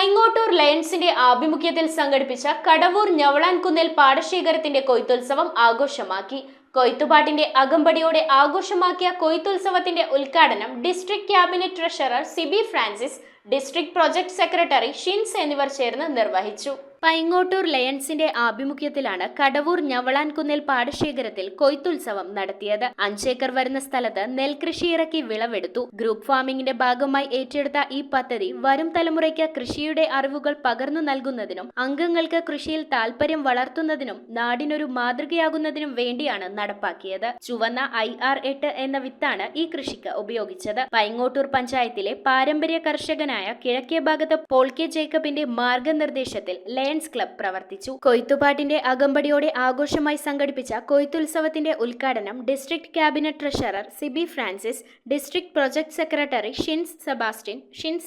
പൈങ്ങോട്ടൂർ ലയൺസിന്റെ ആഭിമുഖ്യത്തിൽ സംഘടിപ്പിച്ച കടവൂർ ഞവളാൻകുന്നേൽ പാടശേഖരത്തിന്റെ കൊയ്ത്തുത്സവം ആഘോഷമാക്കി. കൊയ്ത്തുപാട്ടിന്റെ അകമ്പടിയോടെ ആഘോഷമാക്കിയ കൊയ്ത്തുത്സവത്തിന്റെ ഉദ്ഘാടനം district cabinet treasurer Siby Francis, district project secretary Shins എന്നിവർ ചേർന്ന് നിർവഹിച്ചു. പൈങ്ങോട്ടൂർ ലയൺസിന്റെ ആഭിമുഖ്യത്തിലാണ് കടവൂർ ഞവളാൻകുന്നേൽ പാടശേഖരത്തിൽ കൊയ്ത്തുത്സവം നടത്തിയത്. 5 ഏക്കർ വരുന്ന സ്ഥലത്ത് നെൽകൃഷി ഇറക്കി വിളവെടുത്തു. ഗ്രൂപ്പ് ഫാമിംഗിന്റെ ഭാഗമായി ഏറ്റെടുത്ത ഈ പദ്ധതി വരും തലമുറയ്ക്ക് കൃഷിയുടെ അറിവുകൾ പകർന്നു നൽകുന്നതിനും അംഗങ്ങൾക്ക് കൃഷിയിൽ താൽപര്യം വളർത്തുന്നതിനും നാടിനൊരു മാതൃകയാകുന്നതിനും വേണ്ടിയാണ് നടപ്പാക്കിയത്. ചുവന്ന IR8 എന്ന വിത്താണ് ഈ കൃഷിക്ക് ഉപയോഗിച്ചത്. പൈങ്ങോട്ടൂർ പഞ്ചായത്തിലെ പാരമ്പര്യ കർഷകനായ കിഴക്കേ ഭാഗത്ത് പോൾ കെ ജേക്കബിന്റെ മാർഗനിർദ്ദേശത്തിൽ ലയൺസ് ക്ലബ് പ്രവർത്തിച്ചു. കൊയ്ത്തുപാട്ടിന്റെ അകമ്പടിയോടെ ആഘോഷമായി സംഘടിപ്പിച്ച കൊയ്ത്തുത്സവത്തിന്റെ ഉദ്ഘാടനം district cabinet treasurer Siby Francis, district project secretary Shins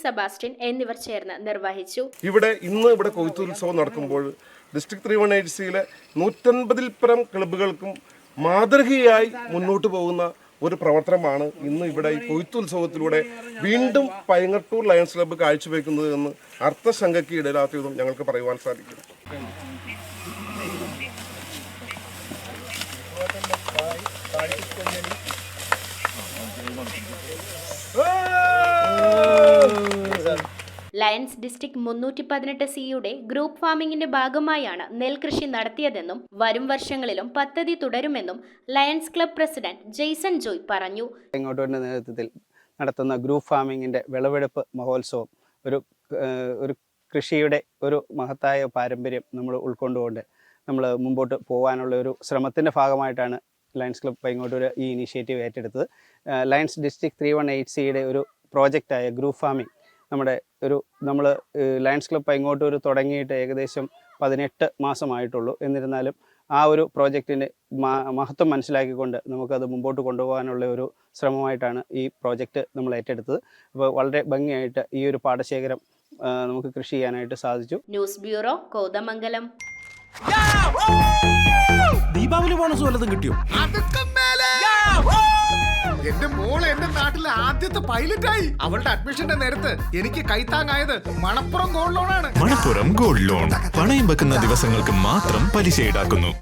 Sebastian എന്നിവർ ചേർന്ന് നിർവഹിച്ചു. ഇവിടെ കൊയ്ത്തുത്സവം നടക്കുമ്പോൾ ഡിസ്ട്രിക്ട് 318 150-ൽ പരം ക്ലബ്ബുകൾക്കും മാതൃകയായി മുന്നോട്ട് പോകുന്ന ഒരു പ്രവർത്തനമാണ് ഇന്ന് ഇവിടെ ഈ കൊയ്ത്തുത്സവത്തിലൂടെ വീണ്ടും പൈങ്ങോട്ടൂർ ലയൺസ് ക്ലബ്ബ് കാഴ്ചവെക്കുന്നത് എന്ന് അർത്ഥശങ്കയ്ക്ക് ഇടയില്ലാത്തതും ഞങ്ങൾക്ക് പറയുവാൻ സാധിക്കും. ലയൺസ് ഡിസ്ട്രിക്ട് 318C ഗ്രൂപ്പ് ഫാമിംഗിന്റെ ഭാഗമായാണ് നെൽകൃഷി നടത്തിയതെന്നും വരും വർഷങ്ങളിലും പദ്ധതി തുടരുമെന്നും lions club president Jaison Joy പറഞ്ഞു. പൈങ്ങോട്ടൂരിന്റെ നേതൃത്വത്തിൽ നടത്തുന്ന ഗ്രൂപ്പ് ഫാമിംഗിന്റെ വിളവെടുപ്പ് മഹോത്സവം ഒരു കൃഷിയുടെ ഒരു മഹത്തായ പാരമ്പര്യം നമ്മൾ ഉൾക്കൊണ്ടുകൊണ്ട് നമ്മൾ മുമ്പോട്ട് പോകാനുള്ള ഒരു ശ്രമത്തിന്റെ ഭാഗമായിട്ടാണ് ലയൺസ് ക്ലബ് പൈങ്ങോട്ടൂർ ഈ ഇനീഷ്യേറ്റീവ് ഏറ്റെടുത്തത്. ലയൺസ് ഡിസ്ട്രിക്ട് 318C ഒരു പ്രോജക്റ്റായ ഗ്രൂപ്പ് ഫാമിംഗ് നമ്മൾ ലയൺസ് ക്ലബ് പൈങ്ങോട്ടൂർ തുടങ്ങിയിട്ട് ഏകദേശം 18 മാസമായിട്ടുള്ളൂ. എന്നിരുന്നാലും ആ ഒരു പ്രോജക്റ്റിൻ്റെ മഹത്വം മനസ്സിലാക്കിക്കൊണ്ട് നമുക്കത് മുമ്പോട്ട് കൊണ്ടുപോകാനുള്ള ഒരു ശ്രമമായിട്ടാണ് ഈ പ്രോജക്റ്റ് നമ്മൾ ഏറ്റെടുത്തത്. അപ്പോൾ വളരെ ഭംഗിയായിട്ട് ഈ ഒരു പാടശേഖരം നമുക്ക് കൃഷി ചെയ്യാനായിട്ട് സാധിച്ചു. News bureau, Kothamangalam. Deepavali bonus വല്ലതും കിട്ടിയോ? എന്റെ മോള് എന്റെ നാട്ടിലെ ആദ്യത്തെ പൈലറ്റായി. അവളുടെ അഡ്മിഷന്റെ നേരത്ത് എനിക്ക് കൈത്താങ്ങായത് മണപ്പുറം ഗോൾഡ് ലോണാണ്. മണപ്പുറം ഗോൾഡ് ലോൺ പണയം വെക്കുന്ന ദിവസങ്ങൾക്ക് മാത്രം പലിശ ഈടാക്കുന്നു.